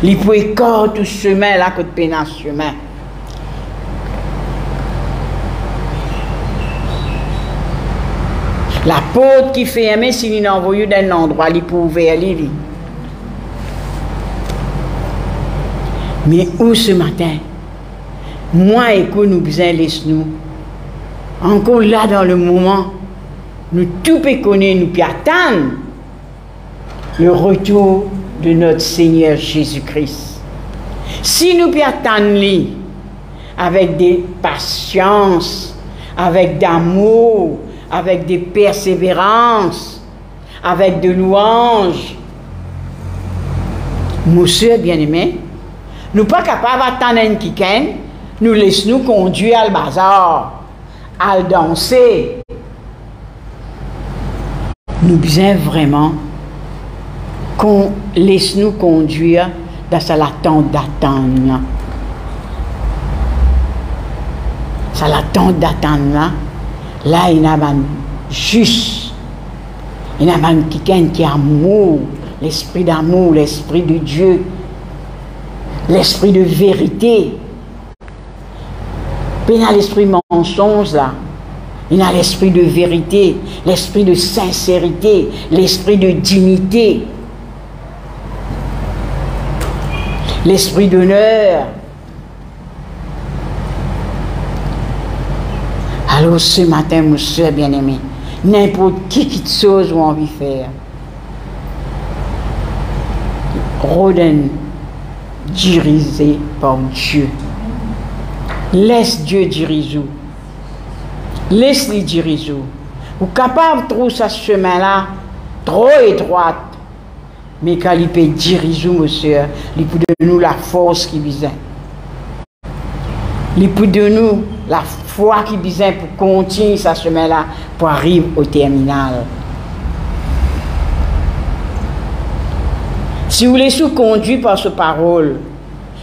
Il est pour écorcher tout chemin là que peine en chemin. La porte qui fait aimer s'il est envoyé d'un endroit, il est pour ouvrir les. Mais où ce matin? Moi et que nous besoin laisse-nous. Encore là dans le moment, nous tout peut connaître, nous peut attendre le retour de notre Seigneur Jésus-Christ. Si nous peut attendre lui avec des patience, avec d'amour, avec des persévérances, avec de louanges, mon soeur bien-aimé, nous pas capables d'attendre un quiquin. Nous laissons-nous conduire à le bazar, à le danser. Nous besoin vraiment qu'on laisse nous conduire dans sa l'attente d'attendre. Ça l'attente d'attendre là. Là, il y a juste. Il y a quelqu'un qui a amour, l'esprit d'amour, l'esprit de Dieu, l'esprit de vérité. Il y a l'esprit mensonge là. Il y a l'esprit de vérité, l'esprit de sincérité, l'esprit de dignité, l'esprit d'honneur. Alors ce matin, mon soeur bien-aimé, n'importe qui chose ou envie de faire, Roden dirigé par Dieu. Laisse Dieu diriger. Laisse-le diriger. Vous êtes capable de trouver ce chemin-là trop étroit. Mais quand il peut diriger, monsieur, il peut donner nous la force qui besoin. Il peut donner nous la foi qui besoin pour continuer ce chemin-là, pour arriver au terminal. Si vous laissez conduire par ce parole,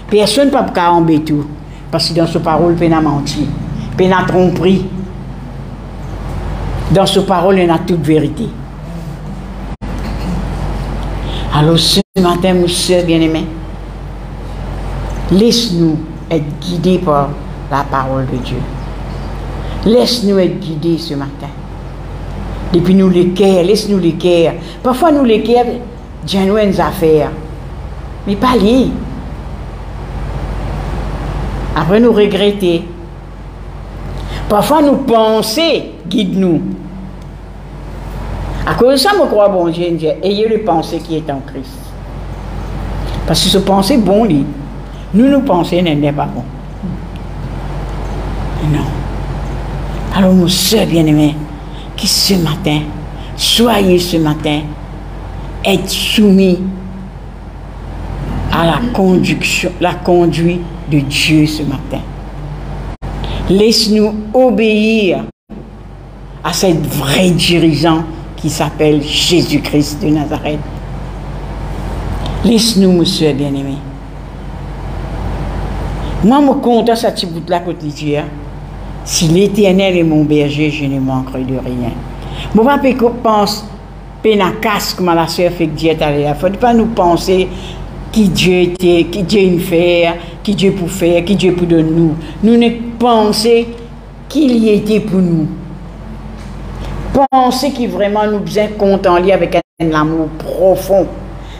personne ne peut pas embêter tout. Parce que dans ce parole, il peut pas mentir, il peut pas tromper. Dans ce parole, il y a toute vérité. Alors ce matin, mon soeur bien-aimé, laisse-nous être guidés par la parole de Dieu. Laisse-nous être guidés ce matin. Depuis nous l'équerre, laisse-nous l'équerre. Parfois nous l'équerre, Dieu nous a une affaire. Mais pas lui. Après nous regretter. Parfois nous penser, guide-nous. À cause de ça, je crois, bon Dieu, ayez le pensée qui est en Christ. Parce que ce pensée, bon, lui, nous pensons, n'est pas bon. Non. Alors, nos sœurs bien-aimés, qui ce matin, soyez ce matin, être soumis à la conduite de Dieu ce matin. Laisse-nous obéir à cette vraie dirigeant qui s'appelle Jésus-Christ de Nazareth. Laisse-nous, monsieur bien-aimé. Moi, je compte à cette petite bout-là côté Dieu. Si l'Éternel est mon berger, je ne manquerai de rien. Je ne vais pas penser que la casse comme la sœur fait que Dieu est allé. Il ne faut pas nous penser qui Dieu était, qui Dieu nous fait, qui Dieu pour faire, qui Dieu pour donner nous. Nous ne pensons qu'il y était pour nous. Penser qu'il vraiment nous besoin content avec un amour profond,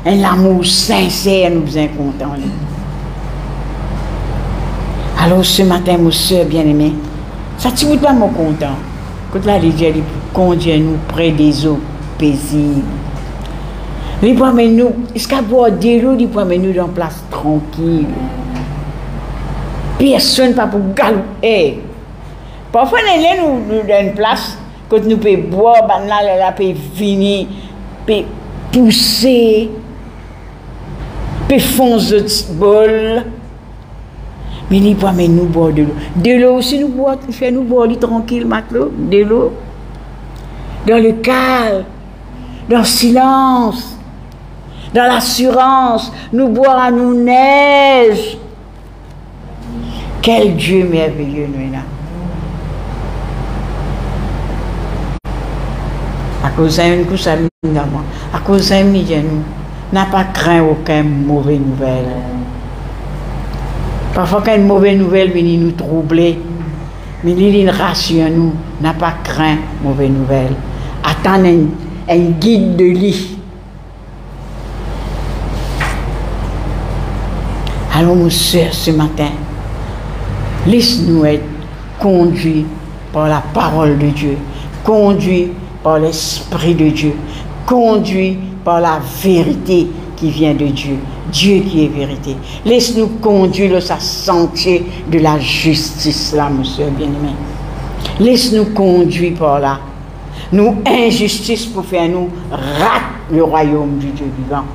un amour sincère, nous besoin content. Alors ce matin, mon soeur bien-aimé, ça ne vous pas mon content. Quand la Dieu dit conduire nous près des eaux paisibles. Il promène nous, est-ce qu'à boire de l'eau, il promène nous dans une place tranquille. Personne pas pour galouper. Parfois, nous dans une place, quand nous pouvons boire, là, peut venir, peut pousser, peut foncer de bol. Mais il promène nous boire de l'eau. De l'eau aussi, nous boire, fait nous boire tranquille, matelot, de l'eau. Dans le calme, dans le silence. Dans l'assurance, nous boire à nous neige. Quel Dieu merveilleux nous là. À cause d'un coup, ça nous à cause d'un nous n'a pas craint aucune mauvaise nouvelle. Parfois, quand une mauvaise nouvelle vient nous troubler, mais il rassure nous, n'a pas craint mauvaise nouvelle. Attendre un guide de lit. Alors, mon soeur, ce matin, laisse-nous être conduits par la parole de Dieu, conduits par l'Esprit de Dieu, conduits par la vérité qui vient de Dieu, Dieu qui est vérité. Laisse-nous conduire le sentier de la justice, là, mon soeur bien-aimé. Laisse-nous conduire par là. Nous, injustice pour faire nous rater le royaume du Dieu vivant.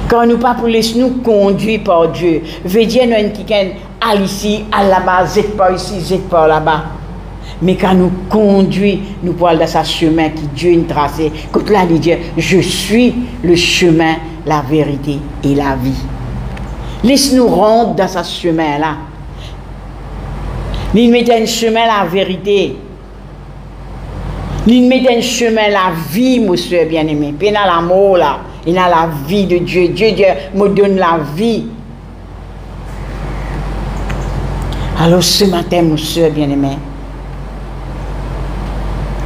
Quand nous pas pour laisser nous conduire par Dieu, veut dire nous quelqu'un à ici, à là-bas, zet par ici, zet par là-bas. Mais quand nous conduit, nous parlons de ce chemin que Dieu a tracé. Quand là, il dit, je suis le chemin, la vérité et la vie. Laisse-nous rentrer dans ce chemin-là. Il met un chemin, la vérité. Il met un chemin, la vie, mon soeur bien-aimé. Puis il y a l'amour là. Il y a la vie de Dieu. Dieu me donne la vie. Alors ce matin, mon soeur bien-aimé,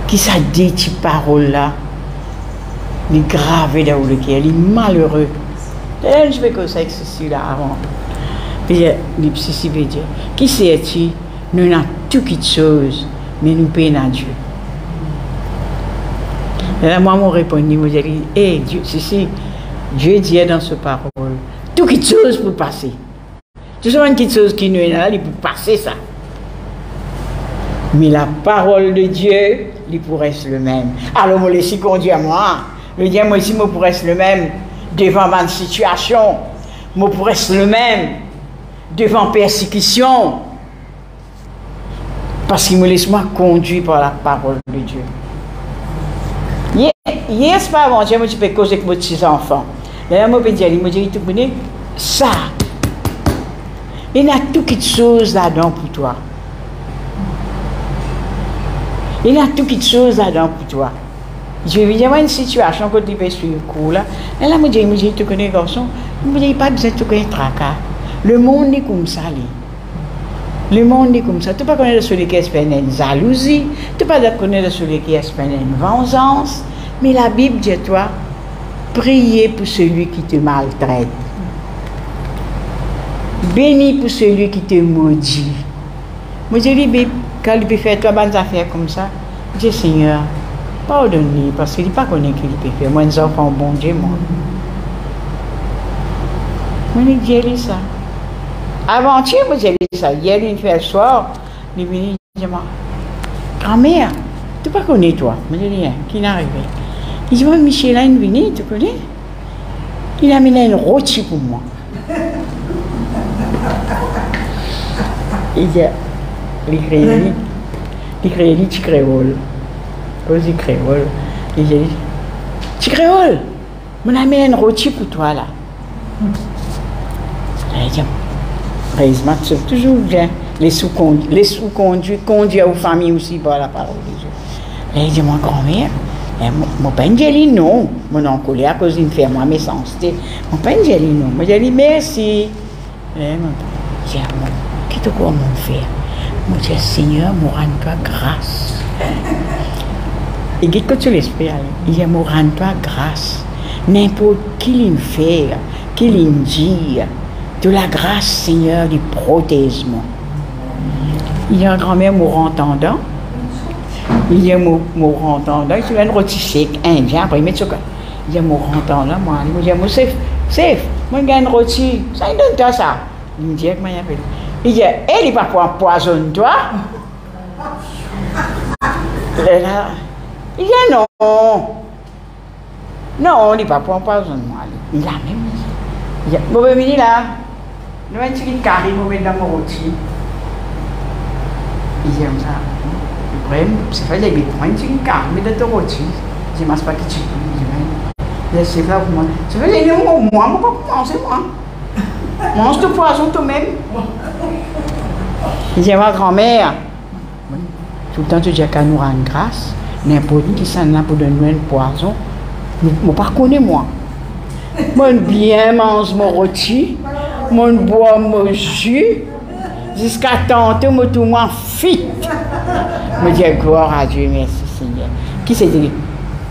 qui ça dit ces paroles-là, il est gravé dans le cœur, il est malheureux. Je vais que ça existe là avant. Puis il dit, qui c'est-tu? Nous avons toutes les choses, mais nous payons à Dieu. Et là, moi, je réponds, je dis, Dieu, Dieu dit dans ce parole, Tout quelque chose pour passer. Tout ça, une petite chose qui nous est là, il pour passer ça. Mais la parole de Dieu, il pourrait être le même. Alors, moi, les si qu'on dit à moi, je dis, moi, ici, moi, pourrais être le même devant ma situation. Moi, pourrais être le même devant persécution. Parce qu'il me laisse moi conduire par la parole de Dieu. Hier, c'est pas avant, je peux causer avec mes petits enfants. Là, je peux dire, il me dit, tu connais ça. Il y a tout quelque chose là-dedans pour toi. Il y a tout quelque chose là-dedans pour toi. Je vais dire, une situation que tu peux suivre court là. Et là, il me dit, tu connais garçon, il me dit, pas besoin de te connaître tracas. Le monde est comme ça. Le monde est comme ça. Tu ne peux pas connaître celui qui espère une jalousie. Tu ne peux pas connaître celui qui espère une vengeance. Mais la Bible dit, toi, priez pour celui qui te maltraite. Bénis pour celui qui te maudit. Moi, je dis, quand il peut faire toi bonnes affaires comme ça, je dis, Seigneur, pardonne-lui, parce qu'il ne pas connaît qu'il peut faire. Moi, nous enfants, bon Dieu, moi. Moi, je dis ça. Avant-hier, moi, j'ai dit ça. Hier, il fait le soir, il est venu, il dit, grand-mère, tu ne connais pas toi. Moi, je dis, qui n'est arrivé? Il dit, Michel, il est venu, tu connais? Il a amené une rôti pour moi. Il dit, il créole, tu créole. Cause créole. Il dit, tu créole, on a amené une rôti pour toi là. Il dit, heureusement, c'est toujours bien. Les sous-conduits conduisent aux familles aussi par la parole de Dieu. Et il dit, mon grand-mère, mon père dit non. Mon oncle, à cause d'une ferme, mes sens. Mon père dit non. Moi, j'ai dit merci. Et mon père dit, qu'est-ce que mon frère? Moi, je dis, Seigneur, me rends-toi grâce. Et qu'est-ce que tu l'espères? Il dit, me rends-toi grâce. N'importe qui il fait, qui il dit, de la grâce, Seigneur, il protège-moi. Il y a un grand-mère mourant entendant. Il y a un mourant entendant. Il y a un rôti sec indien. Après, il met ce que. Il y a un mourant entendant. Moi, il dit, moi, c'est. Moi, j'ai un rôti. Ça, il donne toi ça. Il me dit, comment il appelle? Il dit, il n'est pas pour empoisonner toi. Il dit, non. Non, il n'est pas pour empoisonner moi. Il a même dit. Il dit, bon, ben, il est là. Nous, un petit carré, nous mettons dans mon rôti. Il dit comme ça. Le problème, c'est pas des bêtes. Moi, un petit carré, mais dans ton rôti. Je ne mange pas que tu peux. C'est pas pour moi. Ça veut dire, moi, je ne peux pas manger, moi. Mange ton poison toi-même. Il dit, ma grand-mère, tout le temps, tu dis qu'à nous rendre grâce, n'importe qui s'en a pour donner un poison, je ne pas connais moi. Moi, bien mange mon rôti, moi, bois mon jus, jusqu'à tantôt, moi, tout moi fit. Je dis, gloire à Dieu, merci Seigneur. Qui c'est dit?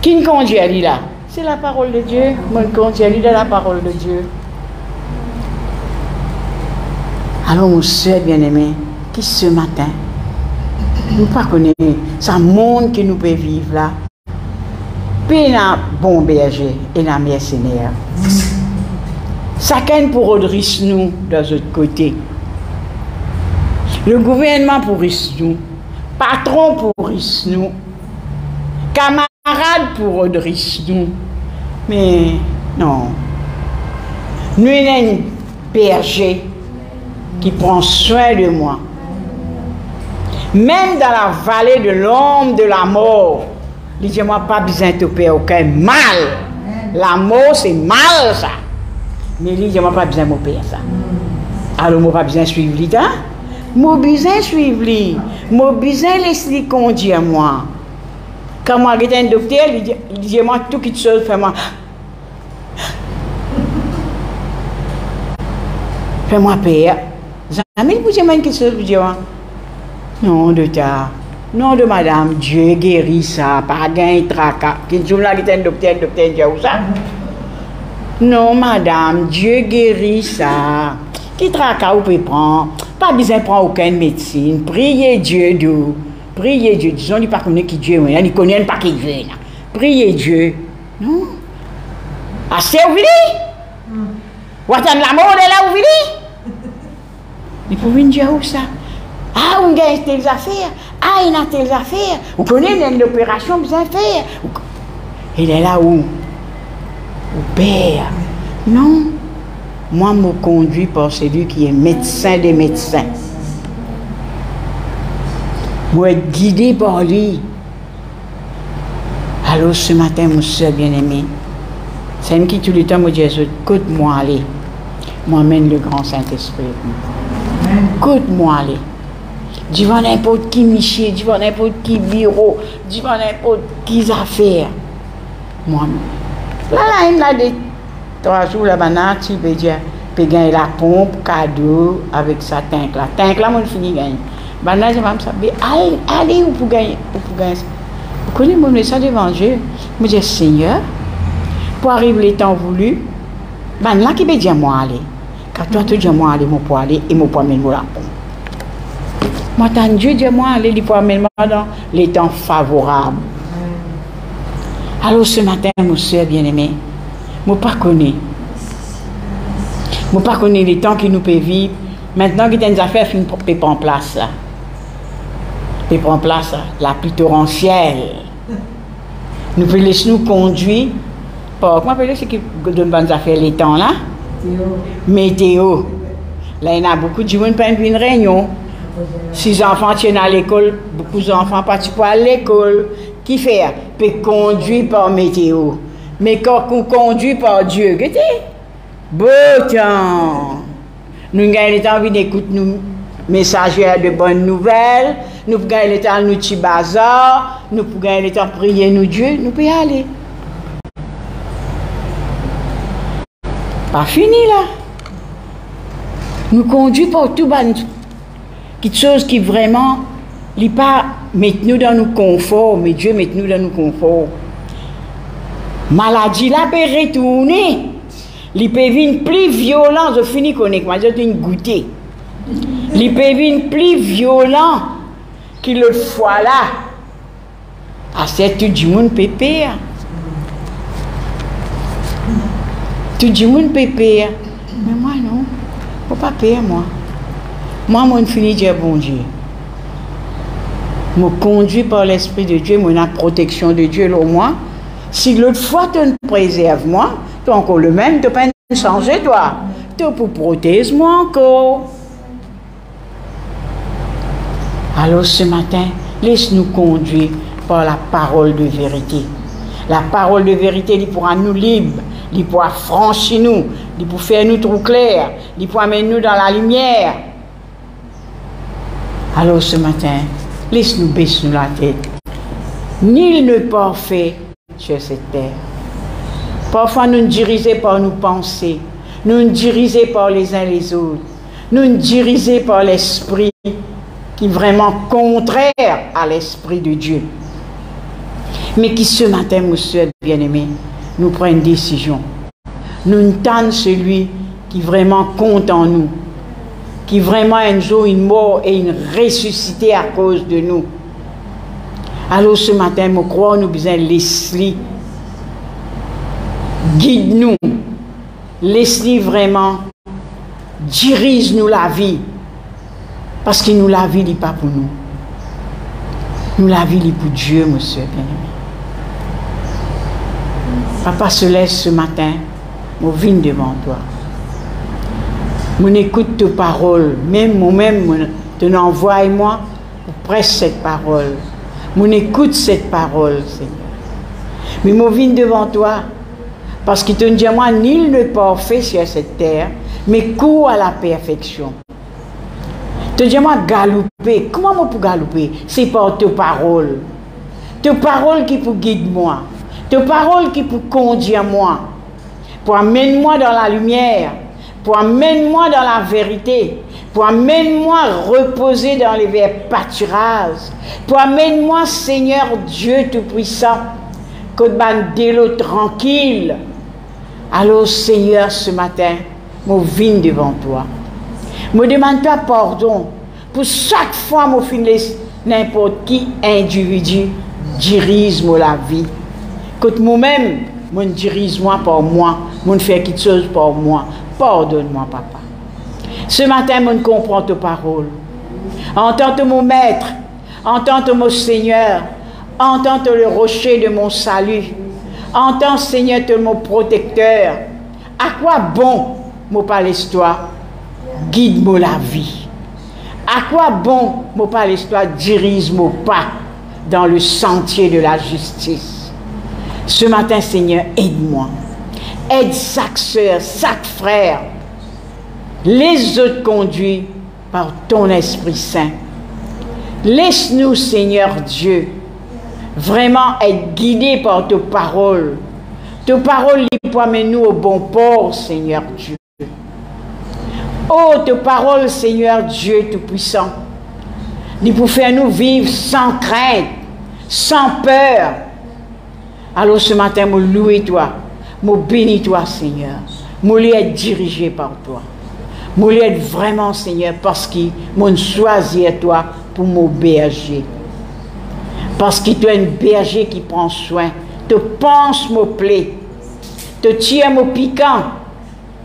Qui nous conduit à lui là? C'est la parole de Dieu. Moi, je conduis à lui de la parole de Dieu. Alors, mon soeur bien-aimé, qui ce matin, nous ne connaissons pas ce monde que nous pouvons vivre là. Puis, il y a un bon berger et un mercenaire. Chacun pour redresser nous de l'autre côté. Le gouvernement pour risque nous. Patron pour risque nous. Camarade pour redresser nous. Mais non. Nous avons un berger qui prend soin de moi. Même dans la vallée de l'ombre de la mort, il dit, moi, pas besoin de faire aucun mal. La mort, c'est mal, ça. Mais il dit, moi, pas besoin de faire ça. Alors, moi, pas besoin de suivre lui, hein? Moi, besoin de suivre lui. Moi, besoin de laisser conduire moi. Quand moi, j'étais un docteur, il dit, moi, tout qui te chose, fais-moi. Fais-moi paix. Jamais il vous dit, quelque chose, vous dire, non, de ta. Non, de madame, Dieu guérit ça, pas gain tracas. Qui joue là, qui est un docteur, dit où ça? Non, madame, Dieu guérit ça. Qui tracas vous pouvez prendre? Pas besoin de prendre aucune médecine. Priez Dieu d'où? Priez Dieu. Disons, il ne connaît pas qui Dieu est. Il ne connaît pas qui Dieu est. Priez Dieu. Non? À servir? Ou attendre la mort de là où vini? Il faut venir dire où ça? Ah, on gagne telles affaires. Ah, il y a telles affaires. Vous connaissez l'opération que vous avez fait. Il est là où? Au Père. Non. Moi, je me conduis par celui qui est médecin des médecins. Moi, être guidé par lui. Alors, ce matin, mon soeur bien-aimé, c'est un qui tout le temps me dit, écoute-moi aller. Moi, mène le grand Saint-Esprit. Écoute-moi aller. Devant n'importe qui Michel, devant n'importe qui bureau, devant n'importe qui affaire. Moi, là, il a des 3 jours, là-bas, tu peux dire, peut gagner la pompe, cadeau, avec sa tank là. Tank là, on finit gagner. Maintenant, je vais me savoir, allez, où pour gagner ça. Vous connaissez mon message devant Dieu. Je me dis, Seigneur, pour arriver les temps voulus, là qui veut dire moi aller. Car toi, tu dis moi aller, mon pour aller, et mon pour amener la pompe. Moi, tant Dieu dit moi aller, il pour amener dans les temps favorables. Alors ce matin, mon soeur bien-aimé, je ne pas connais. Je ne pas connais les temps qui nous peuvent vivre. Maintenant qu'il y a des affaires qui sont en place là. Et prend place la pluie torrentielle. Nous pouvons laisser nous conduire par, comment appelle-t-ce qui donne bonnes affaires les temps là? Météo. Là, il y a beaucoup de gens qui ont une réunion. 6 enfants tiennent à l'école, beaucoup d'enfants partent à l'école. Qui fait? Peut conduire par météo. Mais quand on conduit par Dieu, regardez, beau temps. Nous gagnons le temps d'écouter nous messagers de bonnes nouvelles. Nous pouvons gagner le temps de nous petit bazar. Nous pouvons gagner le temps de prier nous Dieu. Nous pouvons y aller. Pas fini là. Nous conduisons par tout quelque chose qui vraiment n'est pas mettre nous dans nos conforts, mais Dieu met nous dans nos conforts. Maladie là peut retourner. Il peut venir plus violent. Je finis connaître. Moi j'ai une goûter. Il peut venir plus violent qu'il le fois là. Ah c'est tout le monde peut payer. Tout le monde peut payer. Mais moi non. Faut pas payer moi. Moi, je finis de dire bon Dieu. Je me conduis par l'Esprit de Dieu, moi, la protection de Dieu, au moins. Si l'autre fois, tu me préserves, moi, tu as encore le même, tu ne peux pas changer, toi. Tu peux protéger moi encore. Alors, ce matin, laisse-nous conduire par la parole de vérité. La parole de vérité, il pourra nous libres, il pourra franchir nous, il pourra faire nous trop clairs, il pourra amener nous dans la lumière. Alors ce matin, laisse-nous baisser la tête. Nul ne parfait sur cette terre. Parfois nous nous dirigeons par nos pensées, nous nous dirigeons par les uns les autres, nous nous dirigeons par l'esprit qui est vraiment contraire à l'esprit de Dieu. Mais qui ce matin, mon soeur bien-aimé, nous prend une décision. Nous entendons celui qui vraiment compte en nous, qui vraiment un jour une mort et une ressuscité à cause de nous. Alors ce matin, je crois nous besoin Leslie. Guide-nous. Leslie vraiment dirige-nous la vie. Parce que nous la vie n'est pas pour nous. Nous la vie est pour Dieu, monsieur bien-aimé. Papa se laisse ce matin, je viens devant toi. Je écoute tes paroles, même moi-même, tu envoies moi, je presse cette parole. Je écoute cette parole, Seigneur. Mais je viens devant toi, parce que tu me dis, moi, nul ne parfait sur cette terre, mais court à la perfection. Tu dis, moi, galoper. Comment je peux galoper? C'est par tes paroles. Tes paroles qui pour guider moi. Tes paroles qui pour conduire moi. Pour amener moi dans la lumière. Pour amener moi dans la vérité. Pour amener moi reposer dans les verts pâturages. Pour amener moi, Seigneur Dieu Tout-Puissant, que de l'eau tranquille. Alors, Seigneur, ce matin, je viens devant toi. Je demande toi pardon pour chaque fois que je finis n'importe qui individu dirige la vie. Que moi-même, je dirige moi par moi, je fais quelque chose par moi. Pardonne-moi, papa. Ce matin, je comprends tes paroles. Entends mon maître, entends mon Seigneur, entends le rocher de mon salut. Entends, Seigneur, mon protecteur. À quoi bon, mon palais-toi, guide-moi la vie. À quoi bon, mon palais-toi, dirige mon pas dans le sentier de la justice. Ce matin, Seigneur, aide-moi. Aide chaque soeur, chaque frère. Les autres conduits par ton Esprit Saint. Laisse-nous, Seigneur Dieu, vraiment être guidés par tes paroles. Tes paroles pour amener nous au bon port, Seigneur Dieu. Oh, tes paroles, Seigneur Dieu Tout-Puissant, pour faire nous vivre sans crainte, sans peur. Alors ce matin, je loue toi, je bénis toi, Seigneur. Je veux être dirigé par toi. Je veux être vraiment, Seigneur, parce que je choisis toi pour mon berger. Parce que tu es un berger qui prend soin, te pense mon plaie, te tire mon piquant,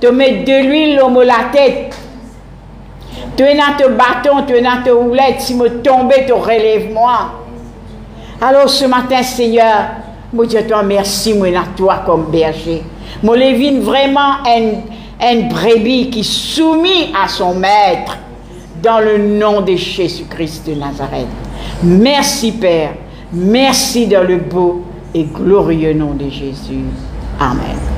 te met de l'huile dans la tête, tu es dans ton bâton, tu es dans ta roulette, si je tombe, tu relèves-moi. Alors ce matin, Seigneur, je dis à toi merci, moi, à toi comme berger. Je lève vraiment un brebis qui est soumis à son maître dans le nom de Jésus-Christ de Nazareth. Merci, Père. Merci dans le beau et glorieux nom de Jésus. Amen.